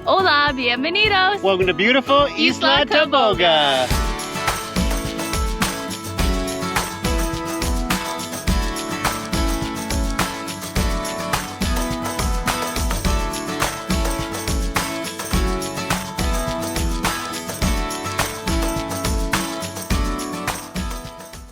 Hola, bienvenidos. Welcome to beautiful Isla Taboga.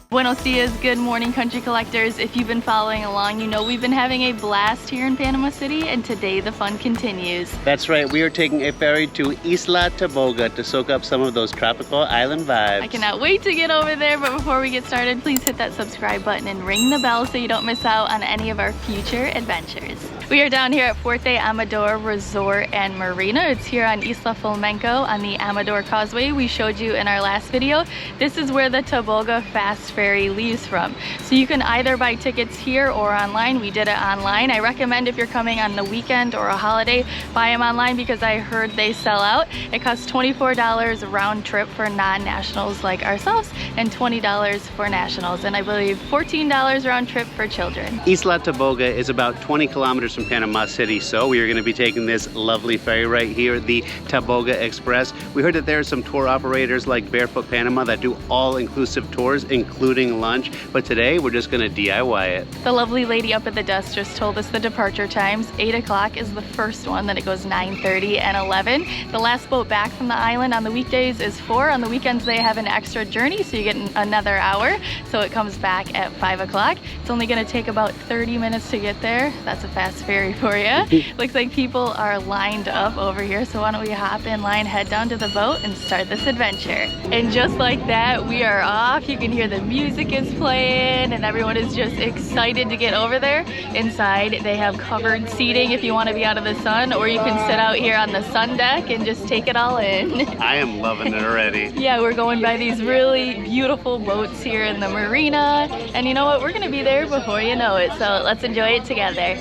Buenos dias, good morning country collectors. If you've been following along, you know we've been having a blast here in Panama City, and today the fun continues. That's right, we are taking a ferry to Isla Taboga to soak up some of those tropical island vibes. I cannot wait to get over there, but before we get started, please hit that subscribe button and ring the bell so you don't miss out on any of our future adventures. We are down here at Fuerte Amador Resort and Marina. It's here on Isla Flamenco on the Amador Causeway we showed you in our last video. This is where the Taboga Fast Ferry leaves from. So you can either buy tickets here or online. We did it online. I recommend if you're coming on the weekend or a holiday, buy them online because I heard they sell out. It costs $24 round trip for non-nationals like ourselves and $20 for nationals, and I believe $14 round trip for children. Isla Taboga is about 20 kilometers from Panama City, so we are going to be taking this lovely ferry right here, the Taboga Express. We heard that there are some tour operators like Barefoot Panama that do all-inclusive tours, including lunch, but today we're just going to DIY it. The lovely lady up at the desk just told us the departure times. 8 o'clock is the first one, then it goes 9:30 and 11. The last boat back from the island on the weekdays is 4. On the weekends they have an extra journey, so you get another hour, so it comes back at 5 o'clock. It's only going to take about 30 minutes to get there. That's a fast ferry for you. Looks like people are lined up over here, so why don't we hop in line, head down to the boat, and start this adventure. And just like that, we are off. You can hear the music is playing and everyone is just excited to get over there. Inside they have covered seating if you want to be out of the sun, or you can sit out here on the sun deck and just take it all in. I am loving it already. Yeah, we're going by these really beautiful boats here in the marina, and you know what, we're gonna be there before you know it, so let's enjoy it together.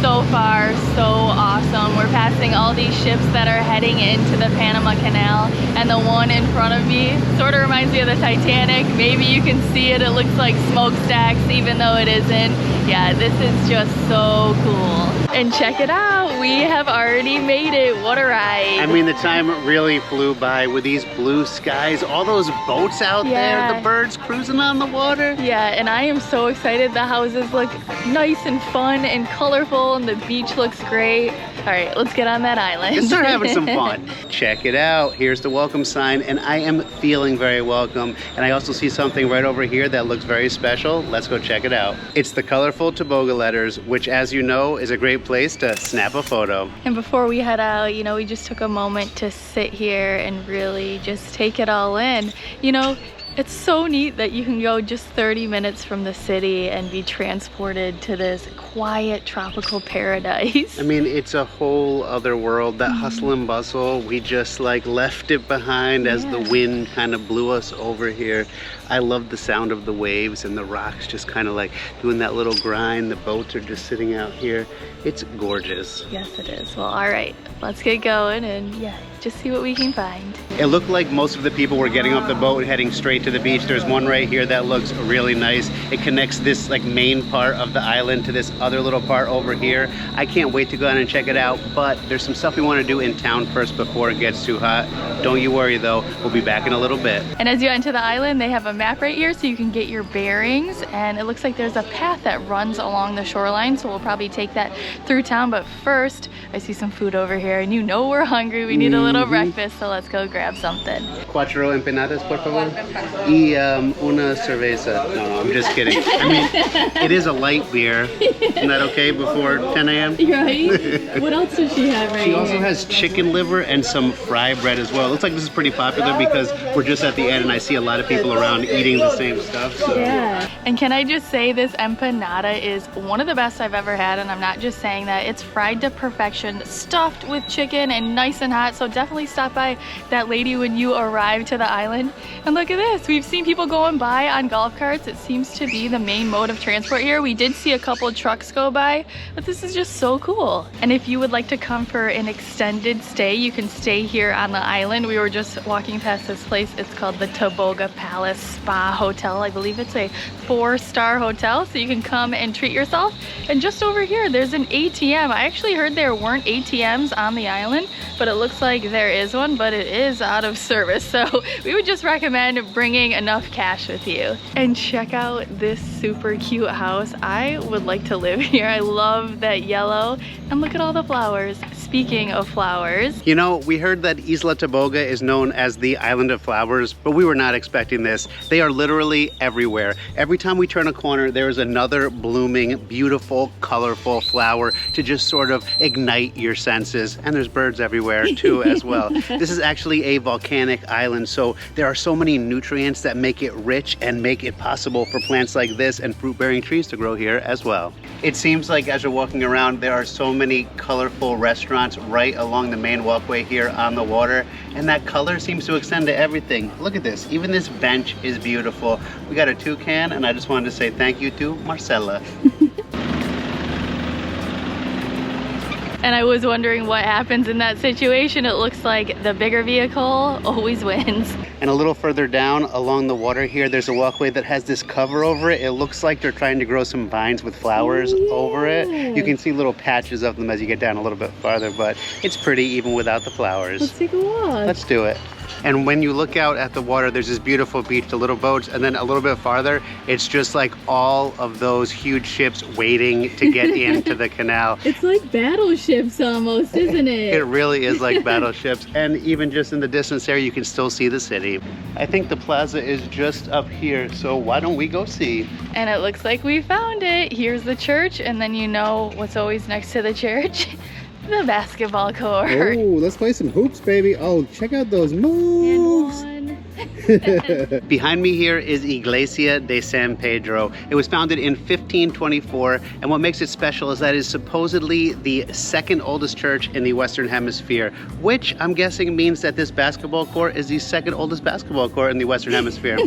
So far, so awesome. We're passing all these ships that are heading into the Panama Canal, and the one in front of me sort of reminds me of the Titanic. Maybe you can see it. It looks like smokestacks, even though it isn't. Yeah, this is just so cool. And check it out, we have already made it. What a ride. I mean, the time really flew by with these blue skies, all those boats out there, the birds cruising on the water. Yeah, and I am so excited. The houses look nice and fun and colorful, and the beach looks great. All right, let's get on that island. Let's start having some fun. Check it out. Here's the welcome sign, and I am feeling very welcome. And I also see something right over here that looks very special. Let's go check it out. It's the colorful Taboga letters, which, as you know, is a great place to snap a photo. And before we head out, you know, we just took a moment to sit here and really just take it all in. You know, it's so neat that you can go just 30 minutes from the city and be transported to this quiet tropical paradise. I mean, it's a whole other world. That hustle and bustle, we just like left it behind as the wind kind of blew us over here. I love the sound of the waves and the rocks just kind of like doing that little grind. The boats are just sitting out here. It's gorgeous. Yes, it is. Well, all right, let's get going and just see what we can find. It looked like most of the people were getting off the boat heading straight to the beach. There's one right here that looks really nice. It connects this like main part of the island to this other little part over here. I can't wait to go out and check it out, but there's some stuff we want to do in town first before it gets too hot. Don't you worry though, we'll be back in a little bit. And as you enter the island, they have a map right here so you can get your bearings, and it looks like there's a path that runs along the shoreline, so we'll probably take that through town. But first, I see some food over here, and you know we're hungry. We need a little breakfast, so let's go grab something. 4 empanadas, por favor. Y una cerveza. No, I'm just kidding. I mean, it is a light beer. Isn't that okay before 10 a.m.? Right? What else does she have right here? She also has chicken liver and some fry bread as well. It looks like this is pretty popular because we're just at the end and I see a lot of people around eating the same stuff. So. Yeah. And can I just say, this empanada is one of the best I've ever had, and I'm not just saying that. It's fried to perfection, stuffed with chicken and nice and hot, so definitely stop by that lady when you arrive to the island. And look at this. We've seen people going by on golf carts. It seems to be the main mode of transport here. We did see a couple trucks go by, but this is just so cool. And if you would like to come for an extended stay, you can stay here on the island. We were just walking past this place. It's called the Taboga Palace Spa Hotel. I believe it's a 4-star hotel, so you can come and treat yourself. And just over here, there's an ATM. I actually heard there weren't ATMs on the island, but it looks like there is one, but it is out of service. So we would just recommend bringing enough cash with you. And check out this super cute house. I would like to live here. I love that yellow, and look at all the flowers. Speaking of flowers, you know, we heard that Isla Taboga is known as the Island of Flowers, but we were not expecting this. They are literally everywhere. Every time we turn a corner, there is another blooming, beautiful, colorful flower to just sort of ignite your senses. And there's birds everywhere too as well. This is actually a volcanic island, so there are so many nutrients that make it rich and make it possible for plants like this and fruit-bearing trees to grow here as well. It seems like as you're walking around, there are so many colorful restaurants right along the main walkway here on the water, and that color seems to extend to everything. Look at this, even this bench is beautiful. We got a toucan, and I just wanted to say thank you to Marcella. and I was wondering what happens in that situation. It looks like the bigger vehicle always wins. And a little further down along the water here, there's a walkway that has this cover over it. It looks like they're trying to grow some vines with flowers over it. You can see little patches of them as you get down a little bit farther, but it's pretty even without the flowers. Let's take a walk. Let's do it. And when you look out at the water, there's this beautiful beach, the little boats, and then a little bit farther, it's just like all of those huge ships waiting to get into the canal. It's like battleships almost, isn't it? It really is like battleships. And even just in the distance there, you can still see the city. I think the plaza is just up here, so why don't we go see? And it looks like we found it. Here's the church, and then you know what's always next to the church? The basketball court. Oh, let's play some hoops, baby. Oh, check out those moves. Behind me here is Iglesia de San Pedro. It was founded in 1524, and what makes it special is that it is supposedly the second oldest church in the Western Hemisphere, which I'm guessing means that this basketball court is the second oldest basketball court in the Western Hemisphere.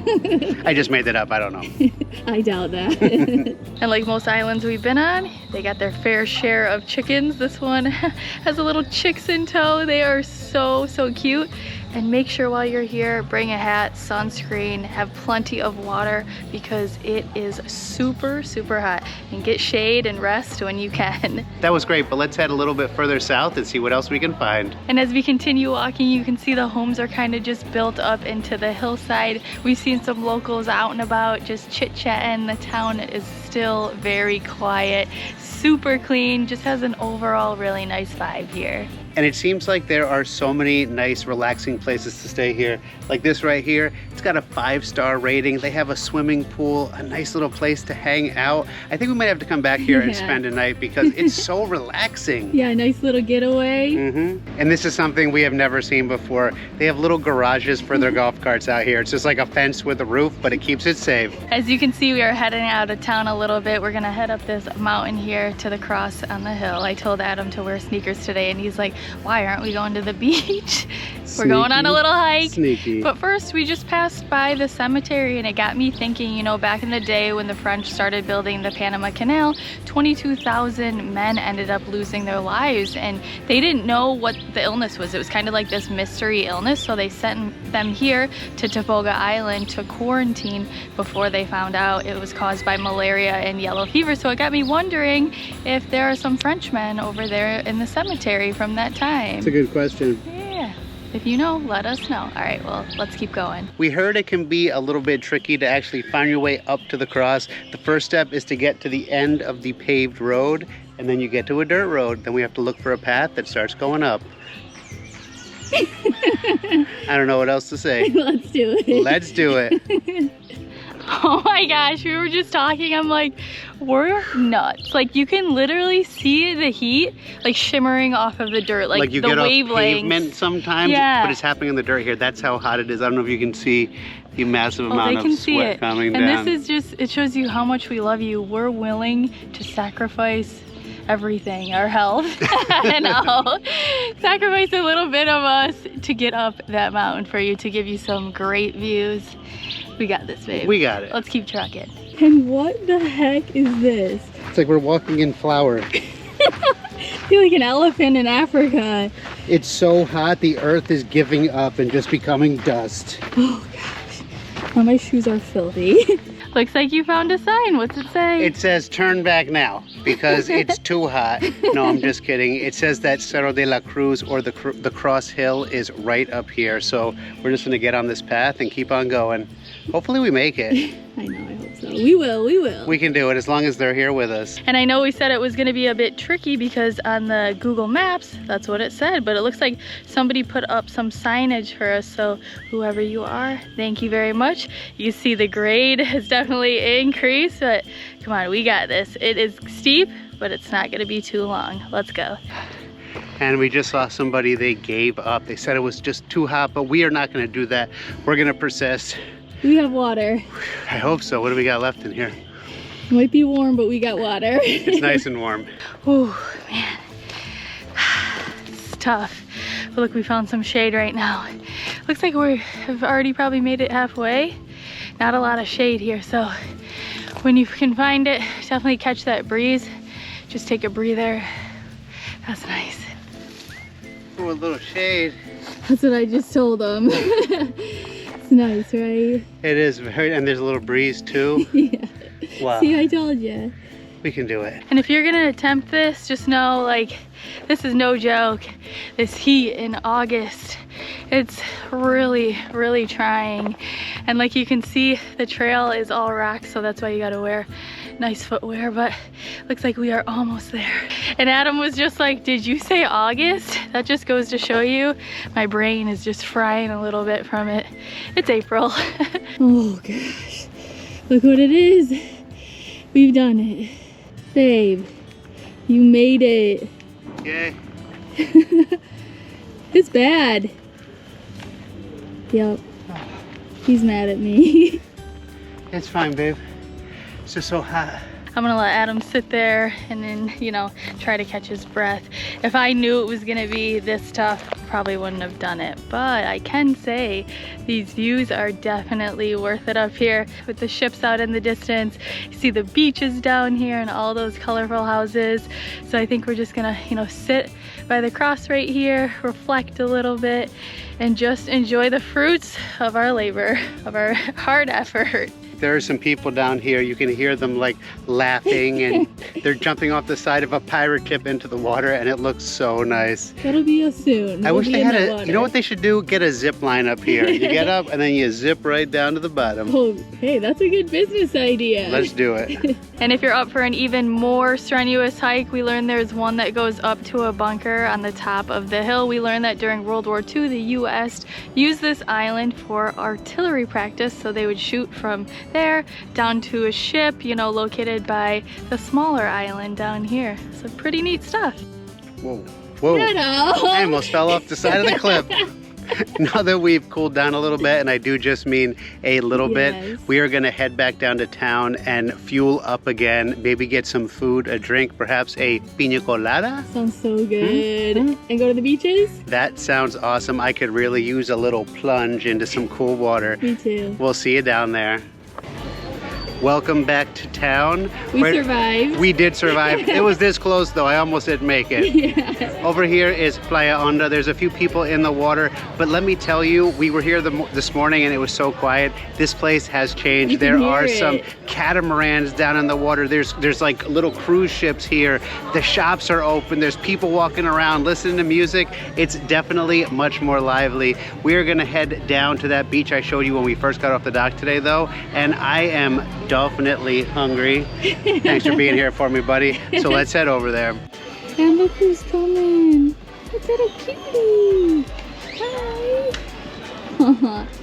I just made that up, I don't know. I doubt that. And like most islands we've been on, they got their fair share of chickens. This one has a little chicks in tow. They are so cute. And make sure while you're here, bring a hat, sunscreen, have plenty of water because it is super hot. And get shade and rest when you can. That was great, but let's head a little bit further south and see what else we can find. And as we continue walking, you can see the homes are kind of just built up into the hillside. We've seen some locals out and about just chit-chatting. The town is still very quiet, super clean, just has an overall really nice vibe here. And it seems like there are so many nice, relaxing places to stay here. Like this right here, it's got a 5-star rating. They have a swimming pool, a nice little place to hang out. I think we might have to come back here and spend a night because it's so relaxing. Yeah, nice little getaway. And this is something we have never seen before. They have little garages for their golf carts out here. It's just like a fence with a roof, but it keeps it safe. As you can see, we are heading out of town a little bit. We're gonna head up this mountain here to the cross on the hill. I told Adam to wear sneakers today, and he's like, why aren't we going to the beach? We're going on a little hike. Sneaky. But first, we just passed by the cemetery, and it got me thinking, you know, back in the day when the French started building the Panama Canal, 22,000 men ended up losing their lives, and they didn't know what the illness was. It was kind of like this mystery illness, so they sent them here to Taboga Island to quarantine before they found out it was caused by malaria and yellow fever. So it got me wondering if there are some Frenchmen over there in the cemetery from that time. That's a good question. Yeah. If you know, let us know. All right, well, let's keep going. We heard it can be a little bit tricky to actually find your way up to the cross. The first step is to get to the end of the paved road, and then you get to a dirt road. Then we have to look for a path that starts going up. I don't know what else to say. Let's do it. Let's do it. Oh my gosh, we were just talking, I'm like, we're nuts. Like, you can literally see the heat like shimmering off of the dirt, like you the get off wavelengths. pavement sometimes, yeah. But it's happening in the dirt here. That's how hot it is. I don't know if you can see the massive amount of sweat coming down. And this is just, it shows you how much we love you. We're willing to sacrifice everything, our health, and I'll sacrifice a little bit of us to get up that mountain for you, to give you some great views. We got this, babe. We got it. Let's keep trucking. And what the heck is this? It's like we're walking in flour. I feel like an elephant in Africa. It's so hot, the earth is giving up and just becoming dust. Oh gosh. Now my shoes are filthy. Looks like you found a sign. What's it say? It says turn back now because it's too hot. No, I'm just kidding. It says that Cerro del Cruz, or the Cross Hill, is right up here. So we're just gonna get on this path and keep on going. Hopefully we make it. I know, I hope so. We will, we will. We can do it as long as they're here with us. And I know we said it was gonna be a bit tricky because on the Google Maps, that's what it said, but it looks like somebody put up some signage for us. So whoever you are, thank you very much. You see the grade has definitely increased, but come on, we got this. It is steep, but it's not gonna be too long. Let's go. And we just saw somebody, they gave up. They said it was just too hot, but we are not gonna do that. We're gonna persist. We have water. I hope so. What do we got left in here? Might be warm, but we got water. It's nice and warm. Oh man, it's tough. But look, we found some shade right now. Looks like we have already probably made it halfway. Not a lot of shade here, so when you can find it, definitely catch that breeze. Just take a breather. That's nice. Oh, a little shade. That's what I just told them. It's nice, right? It is very, and there's a little breeze too. Yeah. Wow. See, I told you. We can do it. And if you're gonna attempt this, just know, like, this is no joke. This heat in August, it's really, really trying. And like you can see, the trail is all rocks, so that's why you gotta wear nice footwear, but looks like we are almost there. And Adam was just like, did you say August? That just goes to show you, my brain is just frying a little bit from it. It's April. Oh gosh. Look what it is. We've done it. Babe, you made it. Yay. It's bad. Yep. He's mad at me. It's fine, babe. It's just so hot. I'm gonna let Adam sit there and then, you know, try to catch his breath. If I knew it was gonna be this tough, probably wouldn't have done it. But I can say these views are definitely worth it up here with the ships out in the distance. You see the beaches down here and all those colorful houses. So I think we're just gonna, you know, sit by the cross right here, reflect a little bit, and just enjoy the fruits of our labor, of our hard effort. There are some people down here, you can hear them like laughing and they're jumping off the side of a pirate ship into the water, and it looks so nice. That'll be us soon. I We'll wish be they in had that a, water. you know what they should do? Get a zip line up here. You get up and then you zip right down to the bottom. Oh, hey, that's a good business idea. Let's do it. And if you're up for an even more strenuous hike, we learned there's one that goes up to a bunker on the top of the hill. We learned that during World War II, the US used this island for artillery practice, so they would shoot from there down to a ship, you know, located by the smaller island down here. So pretty neat stuff. Whoa, whoa. Shut up. I almost fell off the side of the cliff. Now that we've cooled down a little bit, and I do just mean a little bit, we are gonna head back down to town and fuel up again, maybe get some food, a drink, perhaps a Pina Colada. Sounds so good. And go to the beaches? That sounds awesome. I could really use a little plunge into some cool water. Me too. We'll see you down there. Welcome back to town. We survived. We did survive. It was this close though, I almost didn't make it. Yeah. Over here is Playa Honda. There's a few people in the water, but let me tell you, we were here this morning and it was so quiet. This place has changed. There are some catamarans down in the water. There's like little cruise ships here. The shops are open. There's people walking around listening to music. It's definitely much more lively. We are gonna head down to that beach I showed you when we first got off the dock today though, and I am definitely hungry. Thanks for being here for me, buddy. So let's head over there. And look who's coming. Look at a kitty. Hi.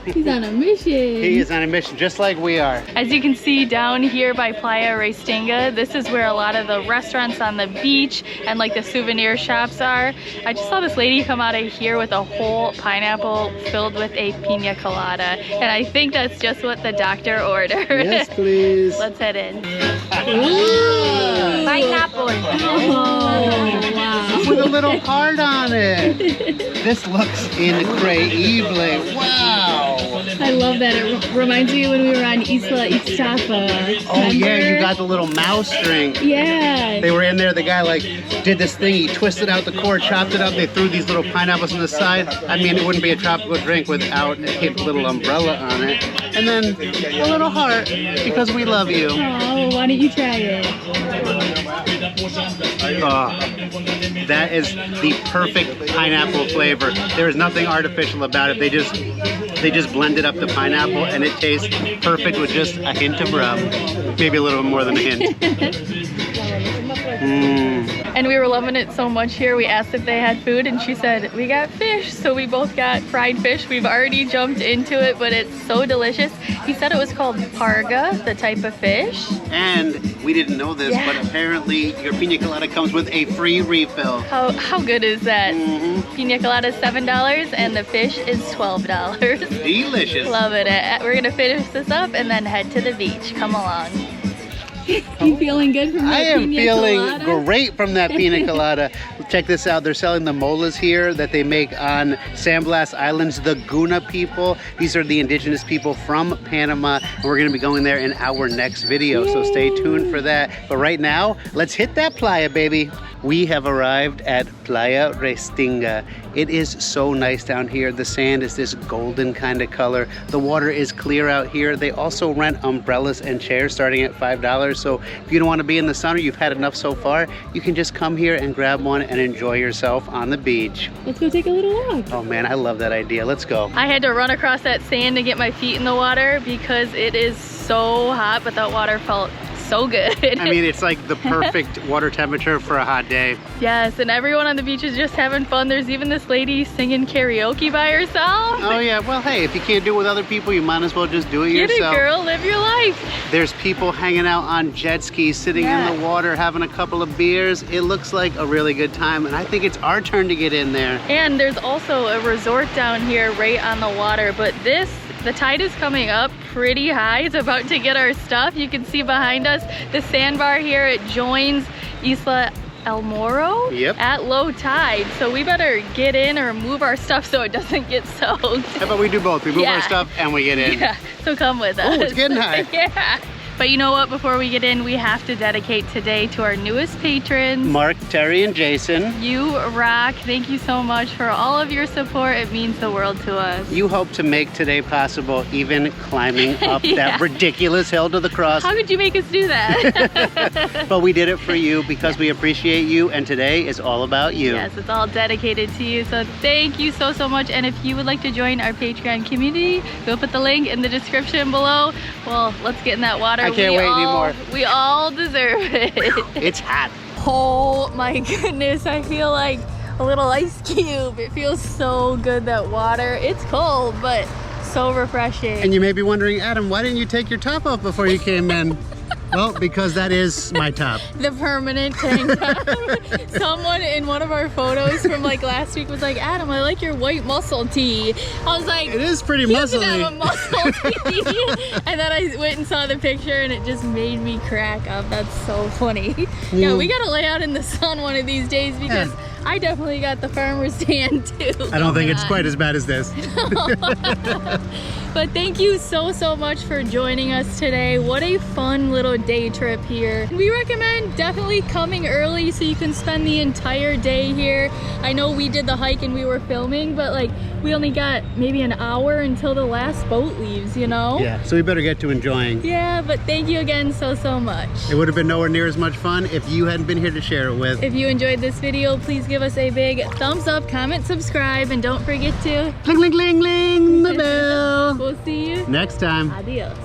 He's on a mission. He is on a mission just like we are. As you can see down here by Playa Restinga, this is where a lot of the restaurants on the beach and like the souvenir shops are. I just saw this lady come out of here with a whole pineapple filled with a Pina Colada, and I think that's just what the doctor ordered. Yes, please. Let's head in. Ooh. Pineapple. Oh, wow. With a little heart on it. This looks incredible. Wow. I I love that. It reminds me when we were on Isla Taboga. Oh yeah, you got the little mouse drink. Yeah. They were in there, the guy like did this thing, he twisted out the cord, chopped it up, they threw these little pineapples on the side. I mean, it wouldn't be a tropical drink without a little umbrella on it. And then a little heart, because we love you. Oh, why don't you try it? Oh, that is the perfect pineapple flavor. There is nothing artificial about it. They just blended up the pineapple and it tastes perfect with just a hint of rum. Maybe a little more than a hint. And we were loving it so much here, we asked if they had food and she said, we got fish. So we both got fried fish. We've already jumped into it, but it's so delicious. He said it was called parga, the type of fish. And we didn't know this, but apparently your Pina Colada comes with a free refill. How good is that? Pina Colada is $7 and the fish is $12. Delicious. Love it. We're gonna finish this up and then head to the beach. Come along. You feeling good from that I am Pina feeling Colada? great from that Pina Colada. Check this out. They're selling the molas here that they make on San Blas Islands, the Guna people. These are the indigenous people from Panama, and we're going to be going there in our next video, so stay tuned for that. But right now, let's hit that playa, baby. We have arrived at Playa Restinga. It is so nice down here. The sand is this golden kind of color. The water is clear out here. They also rent umbrellas and chairs starting at $5. So if you don't want to be in the sun or you've had enough so far, you can just come here and grab one and enjoy yourself on the beach. Let's go take a little walk. Oh man, I love that idea. Let's go. I had to run across that sand to get my feet in the water because it is so hot, but that water felt so good. I mean, it's like the perfect water temperature for a hot day. Yes, and everyone on the beach is just having fun. There's even this lady singing karaoke by herself. Oh yeah, well hey, if you can't do it with other people, you might as well just do it yourself. Get it, girl, live your life. There's people hanging out on jet skis, sitting in the water, having a couple of beers. It looks like a really good time, and I think it's our turn to get in there. And there's also a resort down here right on the water, but the tide is coming up pretty high. It's about to get our stuff. You can see behind us the sandbar here. It joins Isla El Morro at low tide. So we better get in or move our stuff so it doesn't get soaked. How about we do both? We move our stuff and we get in. Yeah, so come with us. Oh, it's getting high. Yeah. But you know what? Before we get in, we have to dedicate today to our newest patrons. Mark, Terry, and Jason. You rock. Thank you so much for all of your support. It means the world to us. You hope to make today possible, even climbing up that ridiculous hill to the cross. How could you make us do that? But we did it for you because we appreciate you, and today is all about you. Yes, it's all dedicated to you. So thank you so, so much. And if you would like to join our Patreon community, we'll put the link in the description below. Well, let's get in that water. I can't wait anymore. We all deserve it. It's hot. Oh my goodness, I feel like a little ice cube. It feels so good, that water. It's cold, but so refreshing. And you may be wondering, Adam, why didn't you take your top off before you came in? Well, because that is my top. The permanent tank top. Someone in one of our photos from like last week was like, Adam, I like your white muscle tee. I was like, it is pretty muscly. Doesn't have a muscle tee. And then I went and saw the picture and it just made me crack up. That's so funny. Yeah, we gotta lay out in the sun one of these days because I definitely got the farmer's tan too. I don't think it's quite as bad as this. But thank you so, so much for joining us today. What a fun little day trip here. We recommend definitely coming early so you can spend the entire day here. I know we did the hike and we were filming, but like we only got maybe an hour until the last boat leaves, you know? Yeah, so we better get to enjoying. Yeah, but thank you again so, so much. It would have been nowhere near as much fun if you hadn't been here to share it with. If you enjoyed this video, please give us a big thumbs up, comment, subscribe, and don't forget to Cling, cling, cling, cling, the bell. We'll see you next time. Adios.